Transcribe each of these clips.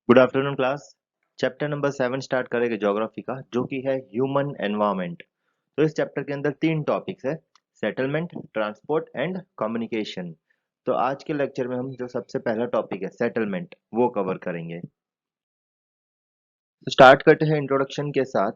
Good afternoon class. Chapter number 7 start करेंगे geography का, जो कि है ह्यूमन एनवायरनमेंट। तो इस चैप्टर के अंदर 3 टॉपिक्स है, सेटलमेंट, ट्रांसपोर्ट एंड कम्युनिकेशन। तो आज के लेक्चर में हम जो सबसे पहला टॉपिक है सेटलमेंट वो कवर करेंगे। तो स्टार्ट करते हैं इंट्रोडक्शन के साथ।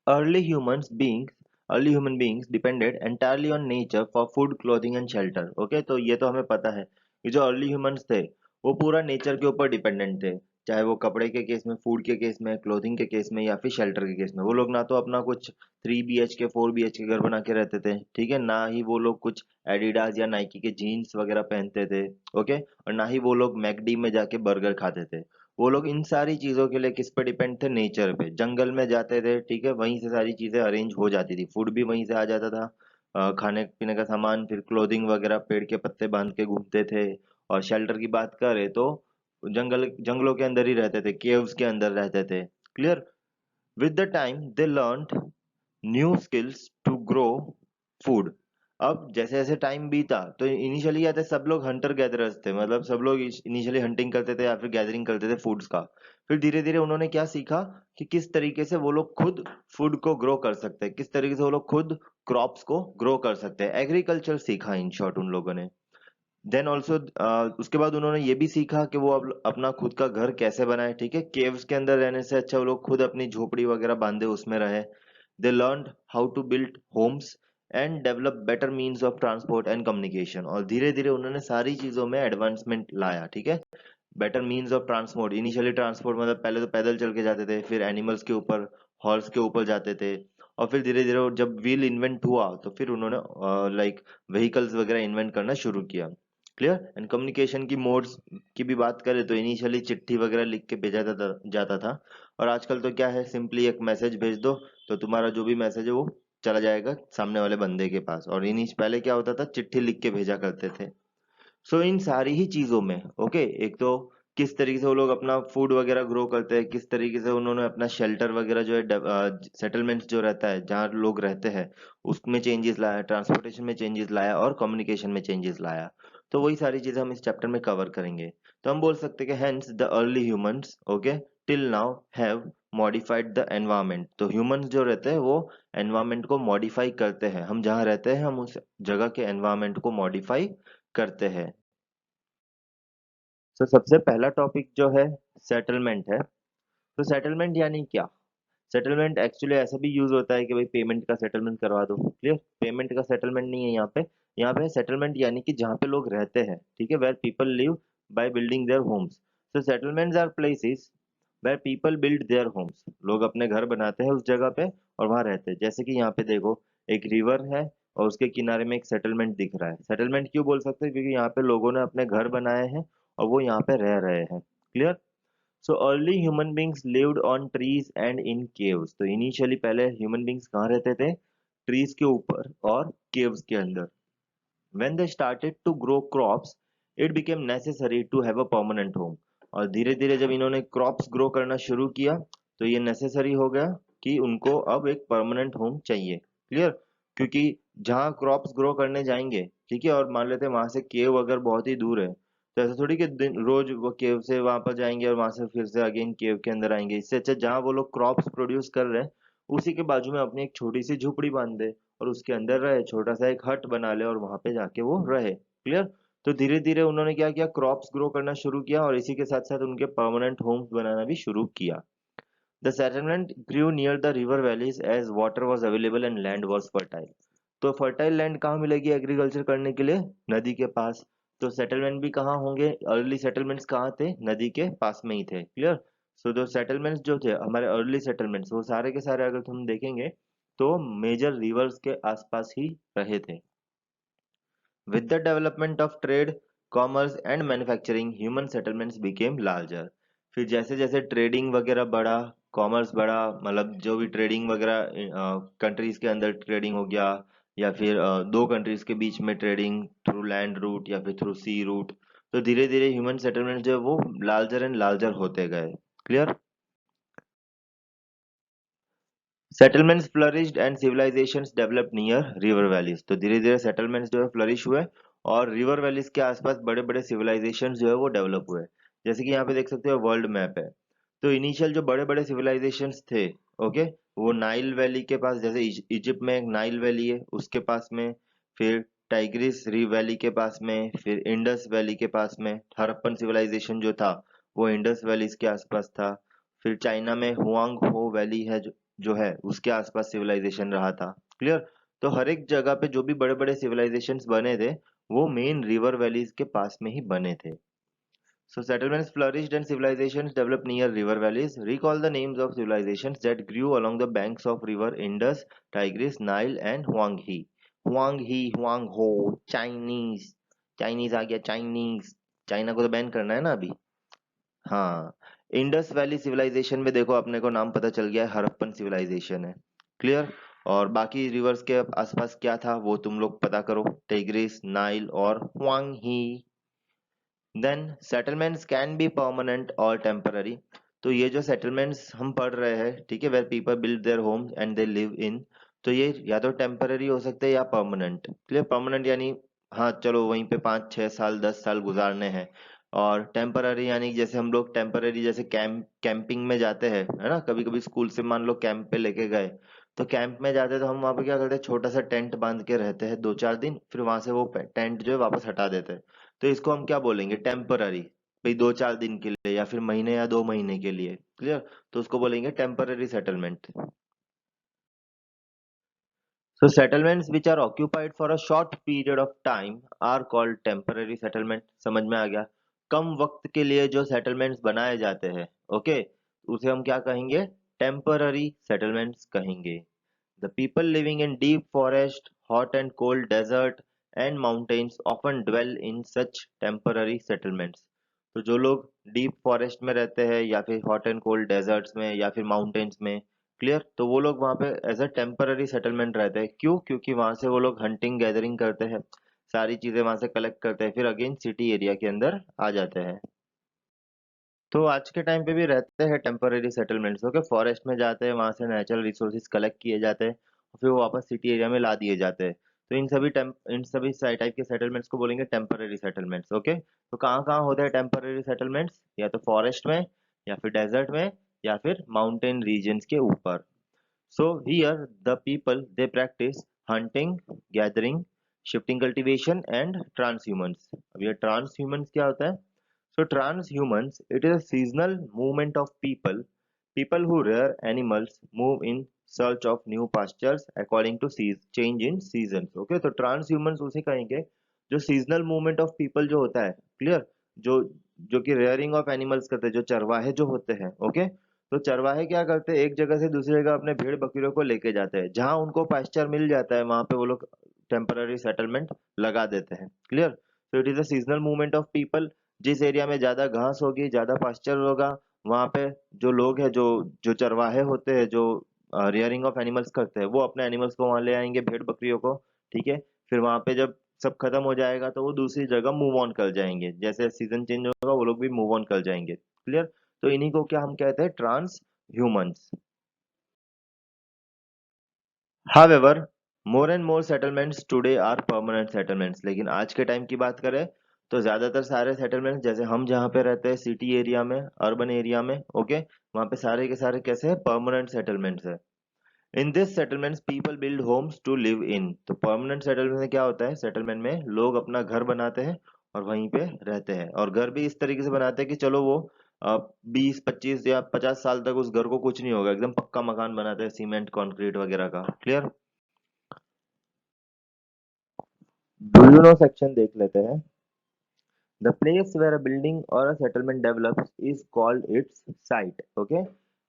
Early humans beings early human beings depended entirely on nature for food, clothing and shelter. Okay, तो ये तो हमें पता है कि जो अर्ली ह्यूमंस थे वो पूरा नेचर के ऊपर डिपेंडेंट थे, चाहे वो कपड़े के केस में, फूड के केस में, क्लोथिंग के केस में या फिर शेल्टर के केस में। वो लोग ना तो अपना कुछ 3 BHK 4 BHK घर बना के रहते थे, ठीक है, ना ही वो लोग कुछ एडिडास या नाइकी के जीन्स वगैरह पहनते थे। ओके, और ना ही वो लोग मैकडी में जाके बर्गर खाते थे। वो लोग इन सारी चीजों के लिए किस पे डिपेंड थे? नेचर पे। जंगल में जाते थे, ठीक है, वहीं से सारी चीजें अरेंज हो जाती थी, फूड भी वहीं से आ जाता था, खाने पीने का सामान, फिर क्लोथिंग वगैरह पेड़ के पत्ते बांध के घूमते थे। और शेल्टर की बात करें तो जंगलों के अंदर ही रहते थे, केव्स के अंदर रहते थे। Clear? With the time they learned new skills to grow food. अब जैसे जैसे टाइम बीता तो इनिशियली क्या थे, सब लोग हंटर गैदरर्स थे, मतलब सब लोग इनिशियली हंटिंग करते थे या फिर गैदरिंग करते थे फूड्स का। फिर धीरे धीरे उन्होंने क्या सीखा कि किस तरीके से वो लोग खुद फूड को ग्रो कर सकते हैं, किस तरीके से वो लोग खुद क्रॉप्स को ग्रो कर सकते हैं। एग्रीकल्चर सीखा इन शॉर्ट उन लोगों ने। देन ऑल्सो उसके बाद उन्होंने ये भी सीखा कि वो अब अपना खुद का घर कैसे बनाए, ठीक है, केव्स के अंदर रहने से अच्छा वो लोग खुद अपनी झोपड़ी वगैरह बांधे उसमें रहे। They learned how to build homes and develop better means of transport and communication. और धीरे धीरे उन्होंने सारी चीजों में एडवांसमेंट लाया, ठीक है। Better means of transport, initially transport मतलब पहले तो पैदल चल के जाते थे, फिर एनिमल्स के ऊपर, हॉर्स के ऊपर जाते थे। और फिर धीरे धीरे जब व्हील इन्वेंट हुआ तो फिर उन्होंने लाइक व्हीकल्स वगैरह इन्वेंट करना शुरू किया। क्लियर? एंड कम्युनिकेशन की मोड्स की भी बात करें तो इनिशियली चिट्ठी वगैरह लिख के भेजा जाता था। और आजकल तो क्या है, सिंपली एक मैसेज भेज दो तो तुम्हारा जो भी मैसेज है वो चला जाएगा सामने वाले बंदे के पास। और इनिश पहले क्या होता था, चिट्ठी लिख के भेजा करते थे। सो इन सारी ही चीजों में, ओके, एक तो किस तरीके से वो लोग अपना फूड वगैरह ग्रो करते हैं, किस तरीके से उन्होंने अपना शेल्टर वगैरह जो है, सेटलमेंट्स जो रहता है जहाँ लोग रहते हैं उसमें चेंजेस लाया, ट्रांसपोर्टेशन में चेंजेस लाया और कम्युनिकेशन में चेंजेस लाया। तो वही सारी चीजें हम इस चैप्टर में कवर करेंगे। तो हम बोल सकते हैं कि hence the early humans, okay, till now have modified the environment. तो ह्यूमंस जो रहते हैं वो एनवायरमेंट को मॉडिफाई करते हैं, हम जहाँ रहते हैं हम उस जगह के एनवायरमेंट को मॉडिफाई करते हैं। तो सबसे पहला टॉपिक जो है सेटलमेंट है। तो सेटलमेंट यानी क्या? सेटलमेंट एक्चुअली ऐसा भी यूज होता है कि भाई पेमेंट का सेटलमेंट करवा दो। क्लियर? पेमेंट का सेटलमेंट नहीं है यहाँ पे। यहाँ पे सेटलमेंट यानी कि जहाँ पे लोग रहते हैं, ठीक है, where people live by building their homes. So settlements are places where people build their homes. लोग अपने घर बनाते हैं उस जगह पे और वहां रहते हैं। जैसे कि यहाँ पे देखो, एक रिवर है और उसके किनारे में एक सेटलमेंट दिख रहा है। सेटलमेंट क्यों बोल सकते हैं? क्योंकि यहाँ पे लोगों ने अपने घर बनाए हैं और वो यहाँ पे रह रहे हैं। Clear? So early human beings lived on trees and in caves. तो इनिशियली पहले ह्यूमन बींग्स कहाँ रहते थे? ट्रीज के ऊपर और केव्स के अंदर। When they started to grow crops it became necessary to have a permanent home. और धीरे धीरे जब इन्होंने क्रॉप्स ग्रो करना शुरू किया तो ये नेसेसरी हो गया कि उनको अब एक परमानेंट होम चाहिए। क्लियर? क्योंकि जहाँ क्रॉप्स ग्रो करने जाएंगे, ठीक है, और मान लेते हैं वहां से केव अगर बहुत ही दूर है, तो ऐसा थोड़ी कि दिन रोज वो केव से वहां पर जाएंगे और वहां से फिर से अगेन केव के अंदर आएंगे। इससे अच्छा जहाँ वो लोग क्रॉप्स प्रोड्यूस कर रहे हैं उसी के बाजू में अपनी एक छोटी सी झोपड़ी बांध दे और उसके अंदर रहे, छोटा सा एक हट बना ले और वहां पे जाके वो रहे। क्लियर? तो धीरे धीरे उन्होंने क्या किया, क्रॉप्स ग्रो करना शुरू किया और इसी के साथ साथ उनके परमानेंट होम्स बनाना भी शुरू किया। The settlement grew near the river valleys as water was available and land was fertile. तो फर्टाइल लैंड कहाँ मिलेगी एग्रीकल्चर करने के लिए? नदी के पास। तो सेटलमेंट भी कहाँ होंगे? अर्ली सेटलमेंट्स कहाँ थे? नदी के पास में ही थे। क्लियर? सो जो सेटलमेंट्स जो थे हमारे अर्ली सेटलमेंट्स वो सारे के सारे अगर हम देखेंगे तो मेजर रिवर्स के आसपास ही रहे थे। With the development of trade, commerce and manufacturing, human settlements became larger. फिर जैसे जैसे ट्रेडिंग वगैरह बढ़ा, कॉमर्स बढ़ा, मतलब जो भी ट्रेडिंग वगैरह कंट्रीज के अंदर ट्रेडिंग हो गया या फिर दो कंट्रीज के बीच में ट्रेडिंग थ्रू लैंड रूट या फिर थ्रू सी रूट, तो धीरे धीरे ह्यूमन सेटलमेंट जो है वो लार्जर एंड लार्जर होते गए। Clear? Settlements flourished and civilisations developed near river valleys. तो धीरे धीरे सेटलमेंट्स जो है फ्लरिश हुए और रिवर वैलीज के आसपास बड़े बड़े सिविलाइजेशंस जो है वो डेवलप हुए। जैसे कि यहाँ पे देख सकते हो वर्ल्ड मैप है। तो इनिशियल जो बड़े बड़े सिविलाइजेशंस थे, ओके, वो नाइल वैली के पास, जैसे इजिप्ट में एक नाइल वैली है उसके पास में, फिर टाइग्रिस वैली के पास में, फिर इंडस वैली के पास में। हड़प्पन सिविलाइजेशन जो था वो इंडस वैली के आसपास था। फिर चाइना में हुआंग हो वैली है जो है उसके आसपास सिविलाइजेशन रहा था। क्लियर। तो हर एक जगह पे जो भी बड़े बड़े सिविलाइजेशंस बने थे वो मेन रिवर वैलीज के पास में ही बने थे। So settlements flourished and civilizations developed near river valleys. Recall the names of civilizations that grew along the banks of river Indus, Tigris, Nile and Huang He. Huang He, Huang Ho, Chinese, Chinese आ गया Chinese, China को तो ban करना है ना अभी। हाँ, Indus valley civilisation में देखो अपने को नाम पता चल गया है, हड़प्पन सिविलाइजेशन है। क्लियर। और बाकी रिवर्स के आसपास क्या था वो तुम लोग पता करो, टिग्रिस, नाइल और हुआंग ही। Then settlements can be permanent और टेम्पररी। तो ये जो सेटलमेंट्स हम पढ़ रहे हैं, ठीक है, where people build their homes and they live in, तो ये या तो टेम्पररी हो सकते हैं या परमानेंट। क्लियर। परमानेंट यानी हाँ चलो वहीं पे 5 6 साल 10 साल गुजारने हैं, और टेम्पररी यानी जैसे हम लोग टेम्पररी जैसे कैंपिंग में जाते हैं, है ना, कभी कभी स्कूल से मान लो कैंप पे लेके गए, तो कैंप में जाते हैं तो हम वहाँ पे क्या करते हैं, छोटा सा टेंट बांध के रहते हैं 2 4 दिन, फिर वहां से वो टेंट जो है वापस हटा देते हैं। तो इसको हम क्या बोलेंगे, टेम्पररी। भाई 2 4 दिन के लिए या फिर महीने या 2 महीने के लिए। क्लियर। तो उसको बोलेंगे temporary settlement. So settlements which are occupied for a short period of time are called temporary settlement. समझ में आ गया। कम वक्त के लिए जो सेटलमेंट्स बनाए जाते हैं, ओके, उसे हम क्या कहेंगे, टेम्पररी सेटलमेंट्स कहेंगे। The people living in deep forest, hot and cold desert and mountains often dwell in such temporary settlements. तो जो लोग डीप फॉरेस्ट में रहते हैं या फिर हॉट एंड कोल्ड डेजर्ट्स में या फिर माउंटेन्स में, क्लियर, तो वो लोग वहाँ पे एज अ टेम्पररी सेटलमेंट रहते हैं। क्यों? क्योंकि वहाँ से वो लोग हंटिंग गैदरिंग करते हैं, सारी चीजें वहाँ से कलेक्ट करते हैं, फिर अगेन सिटी एरिया के अंदर आ जाते हैं। तो आज के टाइम पे भी रहते हैं टेम्पररी सेटलमेंट्स, ओके, फॉरेस्ट में जाते हैं, वहां से नेचुरल रिसोर्सेज कलेक्ट किए जाते हैं और फिर वो वापस सिटी एरिया में ला दिए जाते हैं। तो इन सभी टाइप के सेटलमेंट्स को बोलेंगे टेम्पररी सेटलमेंट्स। ओके, तो कहाँ कहाँ होते हैं टेम्पररी सेटलमेंट्स, या तो फॉरेस्ट में, या फिर डेजर्ट में, या फिर माउंटेन रीजन्स के ऊपर। So here the people they practice hunting, gathering, shifting cultivation and transhumance. अब ये transhumance क्या होता है? So transhumance, it is a seasonal movement of people who rear animals move in search of new pastures according to change in seasons. Okay, तो transhumance उसे कहेंगे जो seasonal movement of people जो होता है, clear, जो जो कि rearing of animals करते हैं, जो चरवाहे जो होते हैं, ओके, तो चरवाहे क्या करते हैं, एक जगह से दूसरी जगह अपने भेड़ बकरियों को लेके जाते हैं, जहां उनको पास्चर मिल जाता है वहां पे वो लोग टेम्पररी सेटलमेंट लगा देते हैं। क्लियर। तो it is a seasonal movement of people. जिस एरिया में ज्यादा घास होगी, ज्यादा पास्चर होगा, वहां पे जो लोग हैं, जो जो चरवाहे होते हैं, जो रियरिंग ऑफ एनिमल्स करते हैं, वो अपने एनिमल्स को वहां ले आएंगे, भेड़ बकरियों को। ठीक है। फिर वहां पे जब सब खत्म हो जाएगा तो वो दूसरी जगह मूव ऑन कर जाएंगे, जैसे सीजन चेंज होगा वो लोग भी मूव ऑन कर जाएंगे। क्लियर। तो इन्हीं को क्या हम कहते हैं, transhumance. However, more and more settlements today are permanent settlements। लेकिन आज के टाइम की बात करें तो ज्यादातर सारे सेटलमेंट्स, जैसे हम जहाँ पे रहते हैं सिटी एरिया में, अर्बन एरिया में, ओके, वहाँ पे सारे के सारे कैसे हैं, परमानेंट सेटलमेंट्स है। In this settlements people build homes to live in. तो परमानेंट सेटलमेंट में क्या होता है, सेटलमेंट में लोग अपना घर बनाते हैं और वहीं पे रहते हैं, और घर भी इस तरीके से बनाते हैं कि चलो वो 20 25 या 50 साल तक उस घर को कुछ नहीं होगा, एकदम पक्का मकान बनाते हैं सीमेंट कंक्रीट वगैरह का। Clear. Do you know section देख लेते हैं। The place where a building or a settlement develops is called its site। Okay,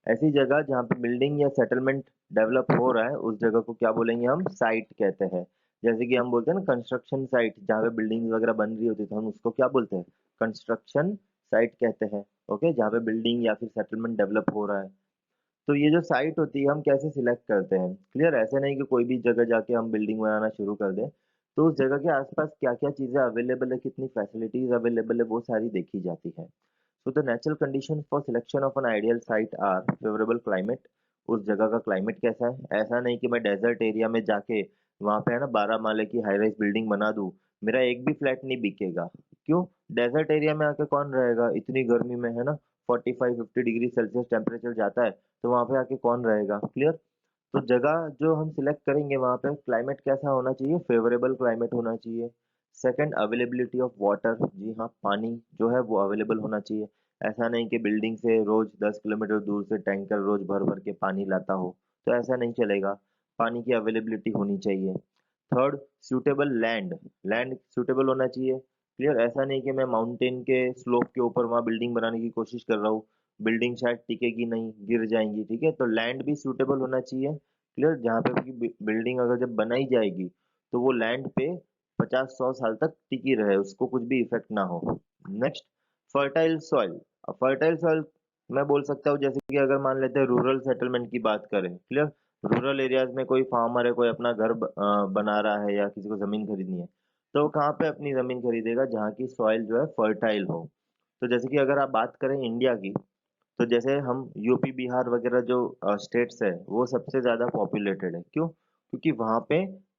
ऐसी जगह जहाँ पे बिल्डिंग या सेटलमेंट डेवलप हो रहा है उस जगह को क्या बोलेंगे, हम साइट कहते हैं। जैसे कि हम बोलते हैं ना कंस्ट्रक्शन साइट, जहाँ पे बिल्डिंग वगैरह बन रही होती है तो हम उसको क्या बोलते हैं, कंस्ट्रक्शन साइट कहते हैं। ओके, जहाँ पे बिल्डिंग या फिर सेटलमेंट डेवलप हो रहा है। तो ये जो साइट होती है हम कैसे सिलेक्ट करते हैं, क्लियर, ऐसे नहीं कि कोई भी जगह जाके हम बिल्डिंग बनाना शुरू कर दें। तो उस जगह के आसपास क्या क्या चीजें अवेलेबल है, कितनी फैसिलिटीज अवेलेबल है, वो सारी देखी जाती है। So the natural condition for selection of an ideal site are favourable climate. उस जगह का क्लाइमेट कैसा है, ऐसा नहीं कि मैं डेजर्ट एरिया में जाके वहां पे है ना 12 माले की हाई राइज बिल्डिंग बना दूं, मेरा एक भी फ्लैट नहीं बिकेगा। क्यों? डेजर्ट एरिया में आके कौन रहेगा इतनी गर्मी में, है ना? 45-50 डिग्री सेल्सियस टेम्परेचर जाता है, तो वहां पे आके कौन रहेगा? क्लियर। तो जगह जो हम सिलेक्ट करेंगे वहां पे क्लाइमेट कैसा होना चाहिए? फेवरेबल क्लाइमेट होना चाहिए। सेकंड, अवेलेबिलिटी ऑफ वाटर, जी हाँ, पानी जो है वो अवेलेबल होना चाहिए। ऐसा नहीं कि बिल्डिंग से रोज 10 किलोमीटर दूर से टैंकर रोज भर भर के पानी लाता हो, तो ऐसा नहीं चलेगा। पानी की अवेलेबिलिटी होनी चाहिए। Third, suitable land, land suitable होना चाहिए। क्लियर। ऐसा नहीं कि मैं माउंटेन के स्लोप के ऊपर वहां बिल्डिंग बनाने की कोशिश कर रहा हूँ, बिल्डिंग शायद टिकेगी नहीं, गिर जाएंगी, ठीक है? तो लैंड भी सूटेबल होना चाहिए। क्लियर। जहाँ पे भी बिल्डिंग अगर जब बनाई जाएगी तो वो लैंड पे 50-100 साल तक टिकी रहे, उसको कुछ भी इफेक्ट ना हो। Next, fertile soil. अब फर्टाइल सॉइल मैं बोल सकता हूँ, जैसे कि अगर मान लेते हैं रूरल सेटलमेंट की बात करें। क्लियर। रूरल एरियाज में कोई फार्मर है, कोई अपना घर बना रहा है या किसी को जमीन खरीदनी है, तो वो कहाँ पे अपनी जमीन खरीदेगा? जहाँ की सॉइल जो है फर्टाइल हो। तो जैसे कि अगर आप बात करें इंडिया की, तो जैसे हम यूपी बिहार वगैरह जो स्टेट्स है वो सबसे ज्यादा पॉपुलेटेड है। क्यों? क्योंकि वहां पे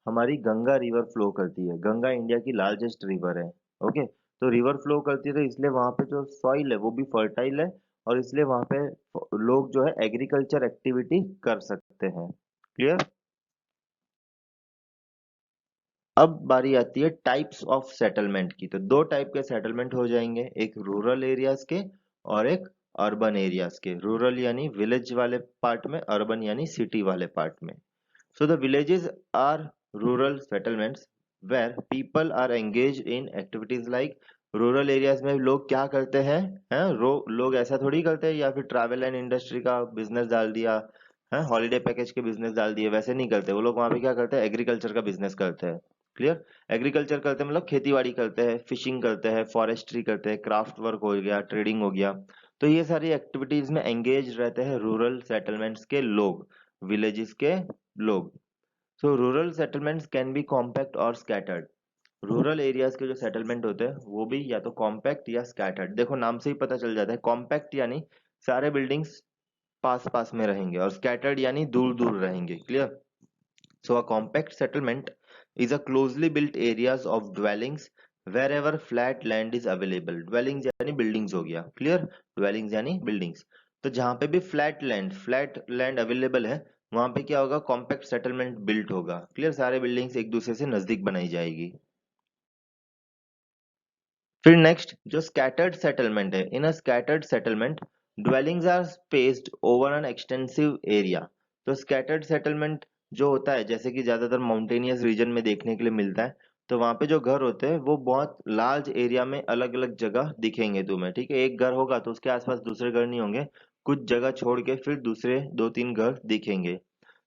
हमारी गंगा रिवर फ्लो करती है। गंगा इंडिया की लार्जेस्ट रिवर है। ओके। तो रिवर फ्लो करती है, तो इसलिए वहां पे जो सॉइल है वो भी फर्टाइल है, और इसलिए वहां पे लोग जो है एग्रीकल्चर एक्टिविटी कर सकते हैं। क्लियर। अब बारी आती है टाइप्स ऑफ सेटलमेंट की। तो दो टाइप के सेटलमेंट हो जाएंगे, एक रूरल एरियाज के और एक अर्बन एरियाज के। रूरल यानी विलेज वाले पार्ट में, अर्बन यानी सिटी वाले पार्ट में। So the villages are rural settlements where people are engage in activities like. Rural areas में लोग क्या करते हैं लोग ऐसा थोड़ी करते हैं या फिर ट्रैवल एंड इंडस्ट्री का बिजनेस डाल दिया है, हॉलीडे पैकेज के बिजनेस डाल दिए, वैसे नहीं करते। वो लोग वहां पे क्या करते हैं? एग्रीकल्चर का बिजनेस करते हैं। क्लियर। एग्रीकल्चर करते हैं मतलब खेती बाड़ी करते हैं, फिशिंग करते हैं, फॉरेस्ट्री करते हैं, क्राफ्ट वर्क हो गया, ट्रेडिंग हो गया। तो ये सारी एक्टिविटीज में एंगेज रहते हैं रूरल सेटलमेंट्स के लोग, विलेजेस के लोग। सो rural settlements can B compact और स्कैटर्ड। रूरल एरियाज के जो सेटलमेंट होते हैं वो भी या तो कॉम्पैक्ट या स्कैटर्ड। देखो नाम से ही पता चल जाता है, कॉम्पैक्ट यानी सारे बिल्डिंग्स पास पास में रहेंगे, और स्कैटर्ड यानी दूर दूर रहेंगे। Clear. So a compact settlement is a closely built areas of dwellings wherever flat land is available. Dwellings यानी buildings हो गया। Clear? Dwellings यानी buildings। तो जहाँ पे भी फ्लैट लैंड अवेलेबल है, वहां पे क्या होगा? कॉम्पैक्ट सेटलमेंट बिल्ट होगा। क्लियर। सारे बिल्डिंग्स एक दूसरे से नजदीक बनाई जाएगी। फिर नेक्स्ट जो स्कैटर्ड सेटलमेंट है, in a scattered settlement dwellings are spaced over an extensive area. तो स्कैटर्ड सेटलमेंट जो होता है, जैसे कि ज्यादातर माउंटेनियस रीजन में देखने के लिए मिलता है, तो वहां पे जो घर होते हैं वो बहुत लार्ज एरिया में अलग अलग जगह दिखेंगे तुम्हें। ठीक है, एक घर होगा तो उसके आसपास दूसरे घर नहीं होंगे, कुछ जगह छोड़ के फिर दूसरे 2-3 घर दिखेंगे।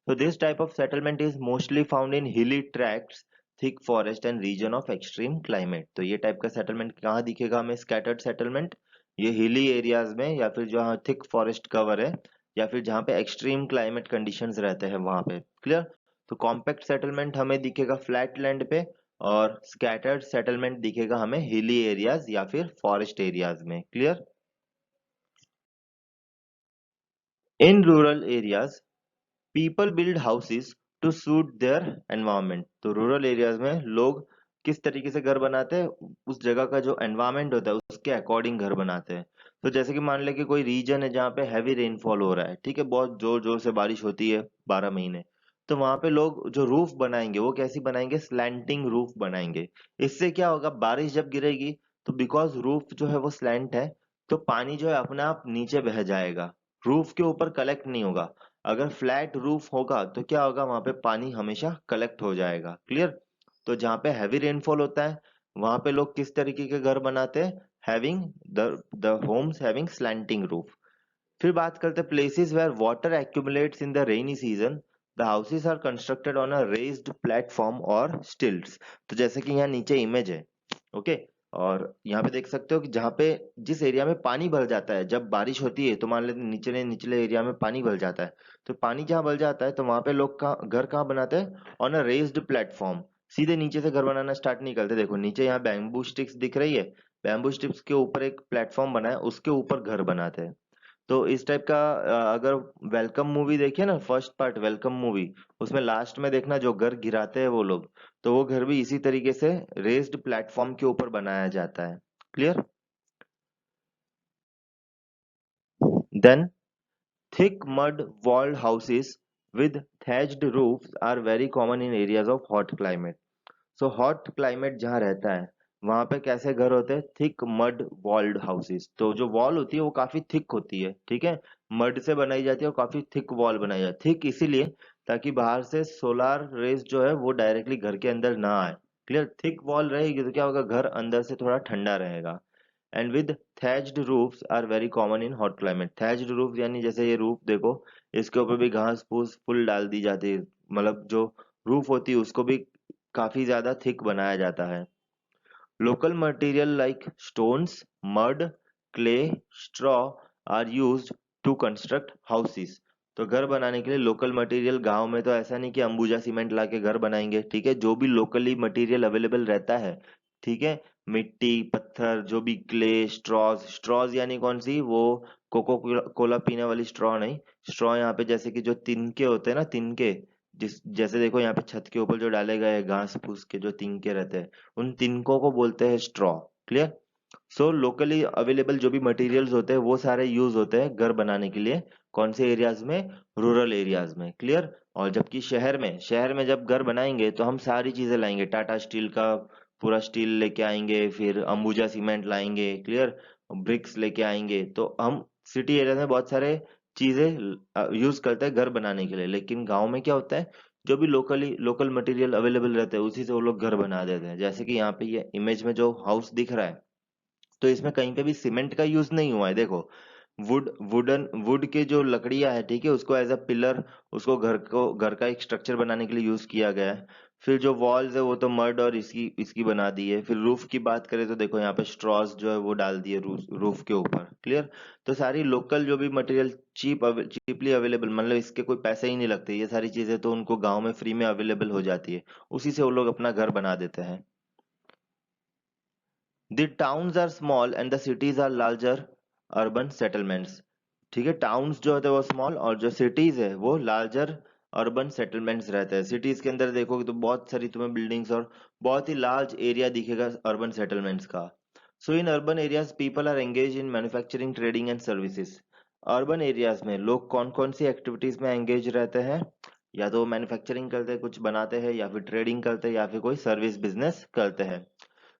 So this type of settlement is mostly found in hilly tracts, thick forest and region of extreme climate। तो ये टाइप का सेटलमेंट कहाँ दिखेगा हमें? स्कैटर्ड सेटलमेंट ये हिली एरियाज में, या फिर जहाँ थिक फॉरेस्ट कवर है, या फिर जहाँ पे एक्सट्रीम क्लाइमेट कंडीशंस रहते हैं वहां पे। क्लियर। तो कॉम्पैक्ट सेटलमेंट हमें दिखेगा फ्लैट लैंड पे, और स्कैटर्ड सेटलमेंट दिखेगा हमें हिली एरियाज या फिर फॉरेस्ट एरियाज में। Clear. In rural areas people build houses to suit their environment. तो रूरल एरियाज में लोग किस तरीके से घर बनाते हैं? उस जगह का जो एनवायरनमेंट होता है उसके अकॉर्डिंग घर बनाते हैं। तो जैसे कि मान ले कि कोई रीजन है जहाँ पे हैवी रेनफॉल हो रहा है, ठीक है, बहुत जोर जोर से बारिश होती है 12 महीने, तो वहां पे लोग जो रूफ बनाएंगे वो कैसी बनाएंगे? स्लैंटिंग रूफ बनाएंगे। इससे क्या होगा? बारिश जब गिरेगी तो बिकॉज रूफ जो है वो स्लैंट है, तो पानी जो है अपने आप नीचे बह जाएगा, रूफ के ऊपर कलेक्ट नहीं होगा। अगर फ्लैट रूफ होगा तो क्या होगा? वहां पे पानी हमेशा कलेक्ट हो जाएगा। क्लियर। तो जहाँ पे हैवी रेनफॉल होता है वहां पे लोग किस तरीके के घर बनाते हैं? Having the the homes having slanting roof. फिर बात करते हैं places where water accumulates in the rainy season, the houses are constructed on a raised platform और स्टिल्ट्स। तो जैसे कि यहाँ नीचे इमेज है, ओके, और यहाँ पे देख सकते हो कि जहाँ पे जिस एरिया में पानी भर जाता है जब बारिश होती है, तो मान लेते हैं निचले निचले एरिया में पानी भर जाता है, तो पानी जहाँ भर जाता है तो वहां पे लोग का घर कहाँ बनाते हैं? On a raised platform. सीधे नीचे से घर बनाना स्टार्ट नहीं करते। देखो नीचे यहाँ बैम्बू स्टिक्स दिख रही है, बैम्बू स्टिक्स के ऊपर एक प्लेटफॉर्म बना है, उसके ऊपर घर बनाते हैं। तो इस टाइप का अगर वेलकम मूवी देखिए ना, फर्स्ट पार्ट वेलकम मूवी, उसमें लास्ट में देखना जो घर गिराते हैं वो लोग, तो वो घर भी इसी तरीके से रेज्ड प्लेटफॉर्म के ऊपर बनाया जाता है। Clear? Then thick mud walled houses with thatched roofs are very common in areas of hot climate. So hot climate जहाँ रहता है वहां पे कैसे घर होते हैं? Thick mud walled houses. तो जो वॉल होती है वो काफी थिक होती है, ठीक है, मड से बनाई जाती है और काफी थिक वॉल बनाई जाती है। थिक इसीलिए ताकि बाहर से सोलार रेज जो है वो डायरेक्टली घर के अंदर ना आए। क्लियर? थिक वॉल रहेगी तो क्या होगा, घर अंदर से थोड़ा ठंडा रहेगा। And with thatched roofs are very common in hot climate. Thatched roof यानी जैसे ये रूफ देखो, इसके ऊपर भी घास फूस फुल डाल दी जाती है, मतलब जो रूफ होती है उसको भी काफी ज्यादा थिक बनाया जाता है। Local material like stones, mud, clay, straw are used to construct houses. तो घर बनाने के लिए लोकल मटेरियल, गांव में तो ऐसा नहीं कि अंबुजा सीमेंट लाके घर बनाएंगे, ठीक है, जो भी लोकली मटेरियल अवेलेबल रहता है, ठीक है, मिट्टी पत्थर जो भी, क्ले, स्ट्रॉज। स्ट्रॉज यानी कौन सी, वो कोको कोला पीने वाली स्ट्रॉ नहीं। स्ट्रॉ यहाँ पे जैसे कि जो तिनके होते हैं ना, तिनके, जिस जैसे देखो यहाँ पे छत के ऊपर जो डाले गए घास फूस के जो तिनके रहते हैं, उन तिनकों को बोलते हैं स्ट्रॉ। क्लियर? सो लोकली अवेलेबल जो भी मटेरियल्स होते हैं वो सारे यूज होते हैं घर बनाने के लिए। कौन से एरियाज में? रूरल एरियाज में। क्लियर? और जबकि शहर में जब घर बनाएंगे तो हम सारी चीजें लाएंगे, टाटा स्टील का पूरा स्टील लेके आएंगे, फिर अंबुजा सीमेंट लाएंगे, क्लियर, ब्रिक्स लेके आएंगे। तो हम सिटी एरिया में बहुत सारे चीजें यूज करते हैं घर बनाने के लिए। लेकिन गांव में क्या होता है, जो भी लोकल मटेरियल अवेलेबल रहते हैं उसी से वो लोग घर बना देते हैं। जैसे कि यहाँ पे ये इमेज में जो हाउस दिख रहा है, तो इसमें कहीं पे भी सीमेंट का यूज नहीं हुआ है। देखो, वुड के जो लकड़ियां है, ठीक है, उसको एज अ पिलर, उसको घर का एक स्ट्रक्चर बनाने के लिए यूज किया गया है। फिर जो वॉल्स है वो तो मड और इसकी इसकी बना दी है। फिर रूफ की बात करें तो देखो यहाँ पे स्ट्रॉस जो है वो डाल दिए रूफ के ऊपर। क्लियर? तो सारी लोकल जो भी मटेरियल चीपली अवेलेबल, मतलब इसके कोई पैसे ही नहीं लगते, ये सारी चीजें तो उनको गांव में फ्री में अवेलेबल हो जाती है, उसी से वो लोग अपना घर बना देते हैं। The towns are small and the cities are larger urban settlements। ठीक है, टाउन्स जो होते हैं वो स्मॉल और जो सिटीज है वो लार्जर अर्बन सेटलमेंट्स रहते हैं। सिटीज के अंदर देखोगे तो बहुत सारी तुम्हें बिल्डिंग्स और बहुत ही लार्ज एरिया दिखेगा अर्बन सेटलमेंट्स का। So in urban areas people are engage in manufacturing, trading and services. Urban areas में लोग कौन कौन सी एक्टिविटीज में एंगेज रहते हैं? या तो मैन्युफैक्चरिंग करते हैं, कुछ बनाते हैं, या फिर ट्रेडिंग करते हैं, या फिर कोई सर्विस बिजनेस करते हैं।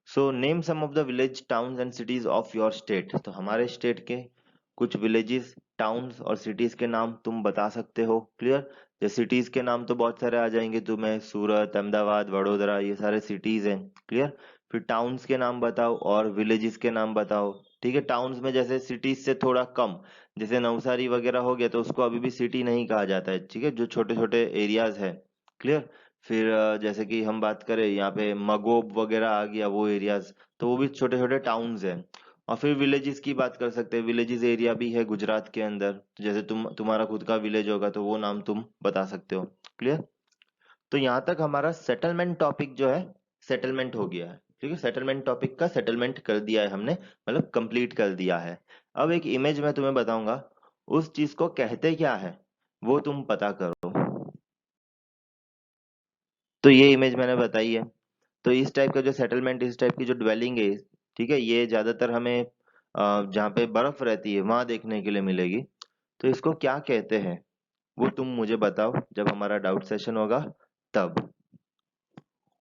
So name some of the village towns and cities of your state. तो हमारे स्टेट के कुछ विलेजेस, टाउन्स और सिटीज के नाम तुम बता सकते हो। क्लियर? ये सिटीज के नाम तो बहुत सारे आ जाएंगे तुम्हें, सूरत, अहमदाबाद, वडोदरा, ये सारे सिटीज हैं। क्लियर? फिर टाउन्स के नाम बताओ और विलेजेस के नाम बताओ। ठीक है, टाउन्स में जैसे सिटीज से थोड़ा कम, जैसे नवसारी वगैरह हो गया तो उसको अभी भी सिटी नहीं कहा जाता है, ठीक है, जो छोटे छोटे एरियाज है। क्लियर? फिर जैसे कि हम बात करें यहाँ पे मगोब वगैरह आ गया, वो एरियाज, तो वो भी छोटे छोटे टाउन्स हैं। और फिर विलेजेस की बात कर सकते हैं, विलेजेस एरिया भी है गुजरात के अंदर, जैसे तुम्हारा खुद का विलेज होगा तो वो नाम तुम बता सकते हो। क्लियर? तो यहाँ तक हमारा सेटलमेंट टॉपिक जो है सेटलमेंट हो गया है। ठीक है, सेटलमेंट टॉपिक का सेटलमेंट कर दिया है हमने, मतलब कंप्लीट कर दिया है। अब एक इमेज में तुम्हें बताऊंगा, उस चीज को कहते क्या है वो तुम पता करो। तो ये इमेज मैंने बताई है। तो इस टाइप का जो सेटलमेंट, इस टाइप की जो ड्वेलिंग है, ठीक है, ये ज्यादातर हमें जहाँ पे बर्फ रहती है वहां देखने के लिए मिलेगी। तो इसको क्या कहते हैं वो तुम मुझे बताओ जब हमारा डाउट सेशन होगा तब।